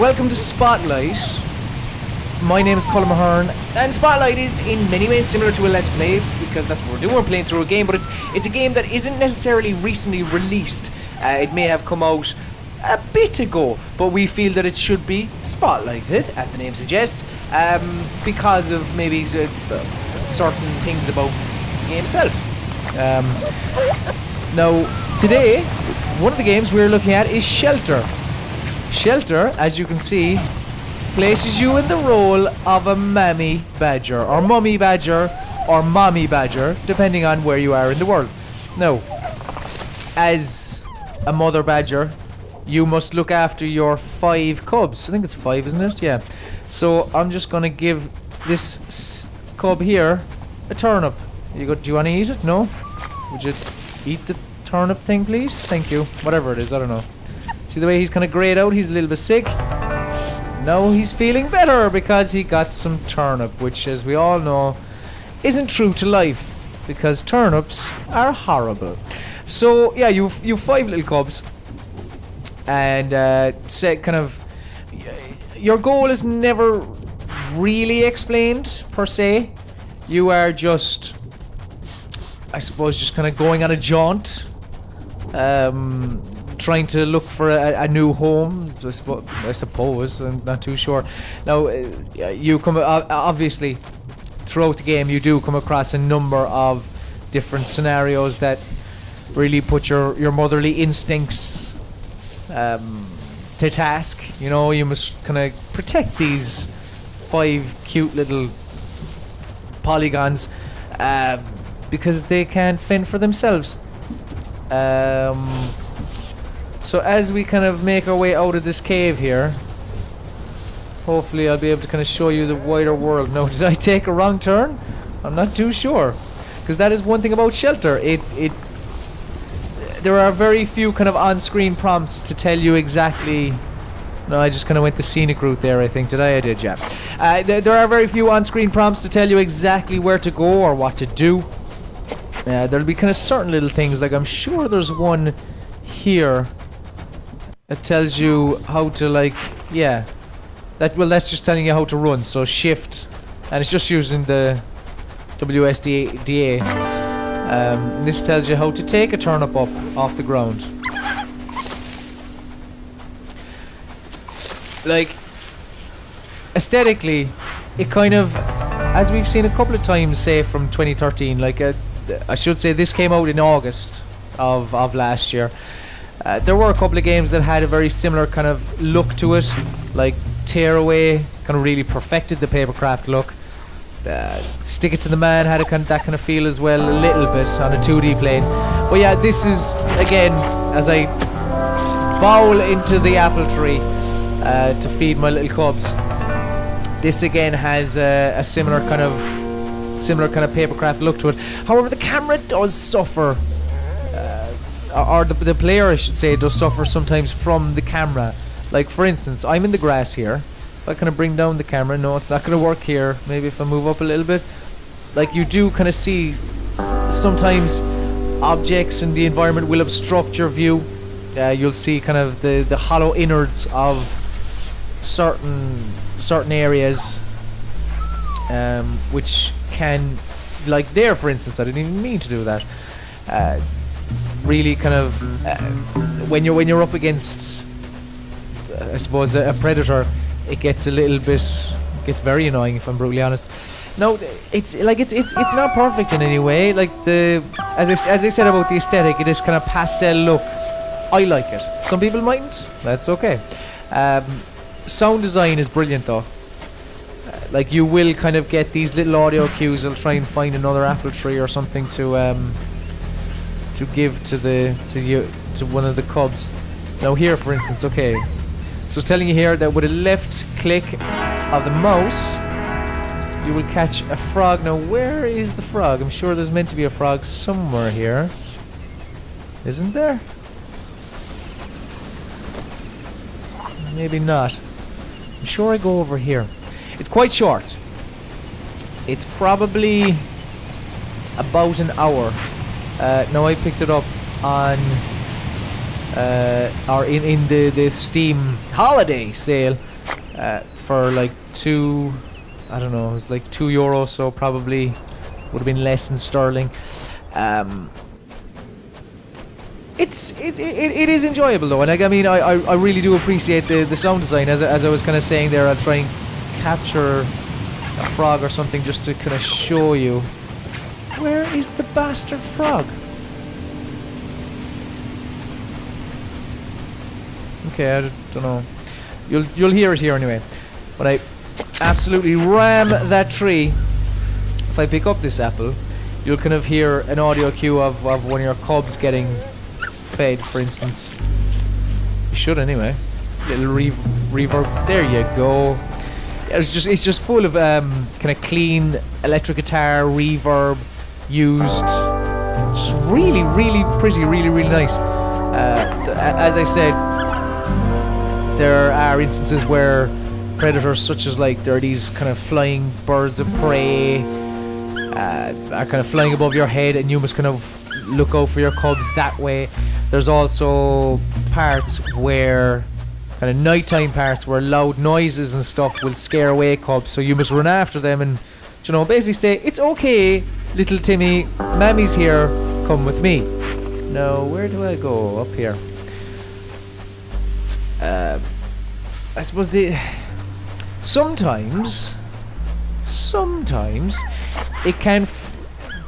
welcome to Spotlight. My name is Colm, and Spotlight is in many ways similar to a Let's Play, because that's what we're doing, we're playing through a game, but it's a game that isn't necessarily recently released. It may have come out a bit ago, but we feel that it should be spotlighted, as the name suggests, because of maybe certain things about the game itself. Now, today, one of the games we're looking at is Shelter. Shelter, as you can see, places you in the role of a mammy badger, or mummy badger, or mommy badger, depending on where you are in the world. Now, as a mother badger, you must look after your 5 cubs. I think it's 5, isn't it? Yeah. So I'm just gonna give this cub here a turnip. Do you want to eat it? No? Would you eat the turnip thing, please? Thank you. Whatever it is, I don't know. See the way he's kind of grayed out? He's a little bit sick. Now he's feeling better because he got some turnip, which, as we all know, isn't true to life, because turnips are horrible. So yeah, you've 5 little cubs, and say kind of your goal is never really explained per se. You are just, I suppose, just kind of going on a jaunt, trying to look for a new home. I suppose. I'm not too sure. Now, you come obviously throughout the game. You do come across a number of different scenarios that really put your motherly instincts to task. You know, you must kind of protect these 5 cute little polygons because they can't fend for themselves. So as we kind of make our way out of this cave here, hopefully I'll be able to kind of show you the wider world. Now, did I take a wrong turn? I'm not too sure, because that is one thing about Shelter. There are very few kind of on-screen prompts to tell you exactly. No, I just kind of went the scenic route there, I think. I did, yeah. There are very few on-screen prompts to tell you exactly where to go or what to do. There'll be kind of certain little things, like I'm sure there's one here that tells you how to, like, yeah. That's just telling you how to run. So shift, and it's just using the WSDA. This tells you how to take a turnip up off the ground. Like, aesthetically, it kind of, as we've seen a couple of times, say from 2013, like I should say this came out in August of last year. There were a couple of games that had a very similar kind of look to it, like Tearaway kind of really perfected the papercraft look. Stick It to the Man had that kind of feel as well, a little bit on a 2D plane. But yeah, this is, again, as I bowl into the apple tree to feed my little cubs, this again has a similar kind of papercraft look to it. However, the camera does suffer, or the player, I should say, does suffer sometimes from the camera. Like, for instance, I'm in the grass here. If I kind of bring down the camera, no, it's not going to work here. Maybe if I move up a little bit. Like, you do kind of see sometimes objects in the environment will obstruct your view. You'll see kind of the hollow innards of certain areas, which can, like there, for instance, I didn't even mean to do that. Really kind of when you're up against, I suppose, a predator, it gets gets very annoying, if I'm brutally honest. No, it's not perfect in any way. Like, as I said about the aesthetic, it is kind of pastel look. I like it. Some people mightn't. That's okay. Sound design is brilliant though. Like, you will kind of get these little audio cues. I'll try and find another apple tree or something to give to one of the cubs. Now here, for instance, okay. So it's telling you here that with a left click of the mouse, you will catch a frog. Now, where is the frog? I'm sure there's meant to be a frog somewhere here. Isn't there? Maybe not. I'm sure I go over here. It's quite short. It's probably about an hour. Now, I picked it up on or in the Steam holiday sale for like two. I don't know. It was like €2, so probably would have been less than sterling. It is enjoyable though, and like, I mean, I really do appreciate the sound design. As I was kind of saying there, I'll try and capture a frog or something just to kind of show you. Where is the bastard frog? Okay, I don't know. You'll hear it here anyway. When I absolutely ram that tree, if I pick up this apple, you'll kind of hear an audio cue of one of your cubs getting fed, for instance. You should anyway. Little reverb. There you go. It's just full of kind of clean electric guitar reverb used. Just really, really pretty, really, really nice. As I said, there are instances where predators, such as like there are these kind of flying birds of prey, are kind of flying above your head, and you must kind of look out for your cubs that way. There's also parts where kind of nighttime parts where loud noises and stuff will scare away cubs, so you must run after them and, you know, basically say, "It's okay, little Timmy, Mammy's here, come with me." Now, where do I go? Up here. I suppose sometimes it can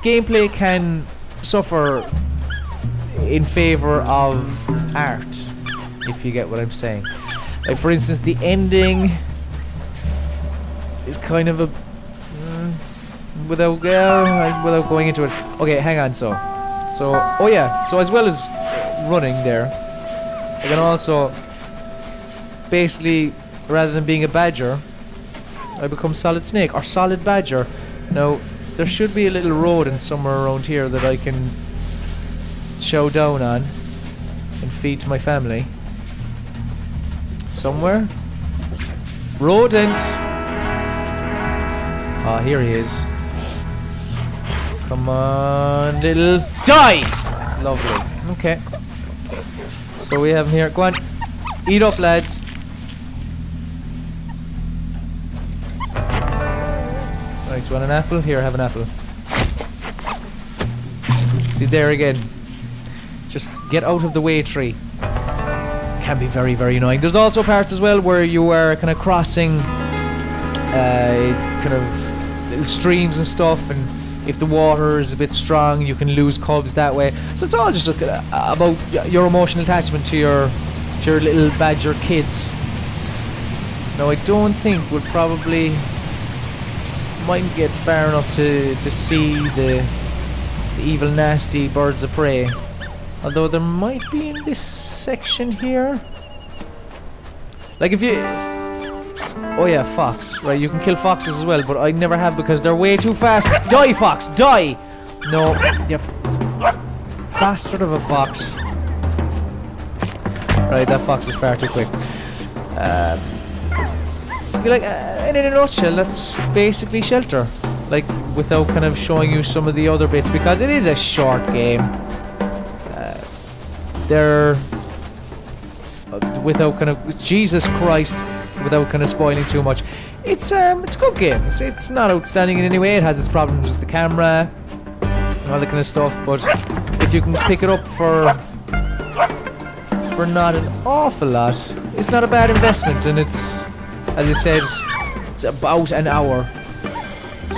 gameplay can suffer in favor of art, if you get what I'm saying. Like, for instance, the ending is kind of a without going into it. Okay, hang on. So oh yeah. So as well as running there, I can also basically, rather than being a badger, I become Solid Snake or Solid Badger. Now there should be a little rodent somewhere around here that I can chow down on and feed to my family. Somewhere? Rodent! Ah, here he is. Come on, little... Die! Lovely. Okay. So we have him here. Go on. Eat up, lads. Right, do you want an apple? Here, have an apple. See, there again. Just get out of the way, tree. Can be very, very annoying. There's also parts as well where you are kind of crossing kind of little streams and stuff, and if the water is a bit strong, you can lose cubs that way. So it's all just about your emotional attachment to your little badger kids. Now, I don't think we'll probably mightn't get far enough to see the evil, nasty birds of prey. Although there might be in this section here. Like if you... Oh yeah, fox. Right, you can kill foxes as well, but I never have because they're way too fast. Die, fox! Die! No, you bastard of a fox. Right, that fox is far too quick. Like, and in a nutshell, that's basically Shelter. Like, without kind of showing you some of the other bits, because it is a short game. They're without kind of Jesus Christ, without kind of spoiling too much. It's a good game. It's not outstanding in any way. It has its problems with the camera, all that kind of stuff. But if you can pick it up for not an awful lot, it's not a bad investment. And it's, as I said, it's about an hour.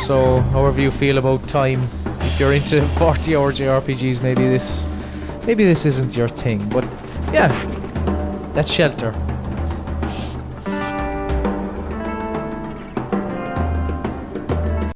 So however you feel about time, if you're into 40-hour JRPGs, maybe this isn't your thing. But yeah, that's Shelter.